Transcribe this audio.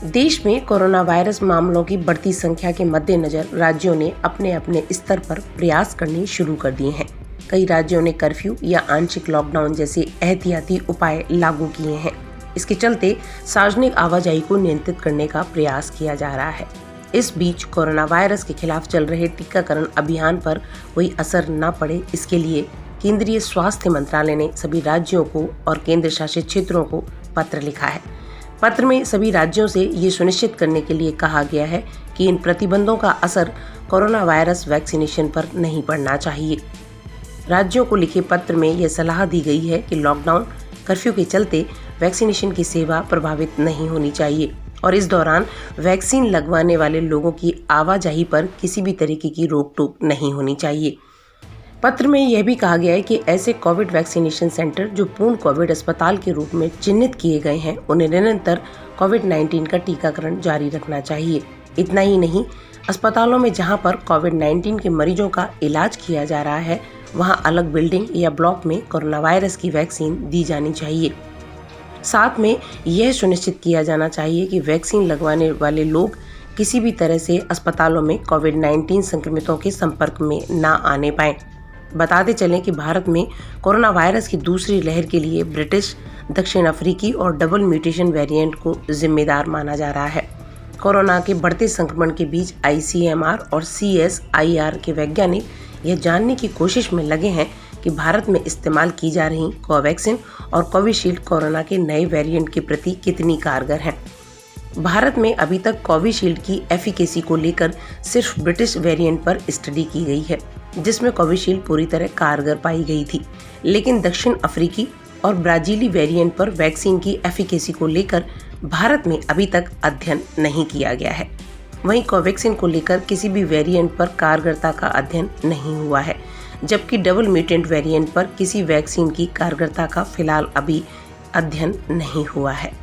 देश में corona virus मामलों की बढ़ती संख्या के मद्देनजर राज्यों ने अपने अपने स्तर पर प्रयास करने शुरू कर दिए हैं। कई राज्यों ने कर्फ्यू या आंशिक लॉकडाउन जैसे एहतियाती उपाय लागू किए हैं। इसके चलते सार्वजनिक आवाजाही को नियंत्रित करने का प्रयास किया जा रहा है। इस बीच कोरोना वायरस के खिलाफ चल रहे टीकाकरण अभियान पर कोई असर न पड़े, इसके लिए केंद्रीय स्वास्थ्य मंत्रालय ने सभी राज्यों को और केंद्र शासित क्षेत्रों को पत्र लिखा है। पत्र में सभी राज्यों से ये सुनिश्चित करने के लिए कहा गया है कि इन प्रतिबंधों का असर कोरोना वायरस वैक्सीनेशन पर नहीं पड़ना चाहिए। राज्यों को लिखे पत्र में यह सलाह दी गई है कि लॉकडाउन, कर्फ्यू के चलते वैक्सीनेशन की सेवा प्रभावित नहीं होनी चाहिए और इस दौरान वैक्सीन लगवाने वाले लोगों की आवाजाही पर किसी भी तरीके की रोक टोक नहीं होनी चाहिए। पत्र में यह भी कहा गया है कि ऐसे कोविड वैक्सीनेशन सेंटर जो पूर्ण कोविड अस्पताल के रूप में चिन्हित किए गए हैं, उन्हें निरंतर कोविड-19 का टीकाकरण जारी रखना चाहिए। इतना ही नहीं, अस्पतालों में जहां पर कोविड-19 के मरीजों का इलाज किया जा रहा है, वहां अलग बिल्डिंग या ब्लॉक में कोरोना वायरस की वैक्सीन दी जानी चाहिए। साथ में यह सुनिश्चित किया जाना चाहिए कि वैक्सीन लगवाने वाले लोग किसी भी तरह से अस्पतालों में कोविड-19 संक्रमितों के संपर्क में न आने पाएं। बताते चलें कि भारत में कोरोना वायरस की दूसरी लहर के लिए ब्रिटिश, दक्षिण अफ्रीकी और डबल म्यूटेशन वेरिएंट को जिम्मेदार माना जा रहा है। कोरोना के बढ़ते संक्रमण के बीच ICMR और CSIR के वैज्ञानिक यह जानने की कोशिश में लगे हैं कि भारत में इस्तेमाल की जा रही कोवैक्सीन और कोविशील्ड कोरोना के नए वेरिएंट के प्रति कितनी कारगर हैं। भारत में अभी तक कोविशील्ड की एफिकेसी को लेकर सिर्फ ब्रिटिश वेरिएंट पर स्टडी की गई है, जिसमें कोविशील्ड पूरी तरह कारगर पाई गई थी, लेकिन दक्षिण अफ्रीकी और ब्राजीली वेरिएंट पर वैक्सीन की एफिकेसी को लेकर भारत में अभी तक अध्ययन नहीं किया गया है। वहीं कोवैक्सीन को लेकर किसी भी वेरिएंट पर कारगरता का अध्ययन नहीं हुआ है, जबकि डबल म्यूटेंट वेरिएंट पर किसी वैक्सीन की कारगरता का फिलहाल अभी अध्ययन नहीं हुआ है।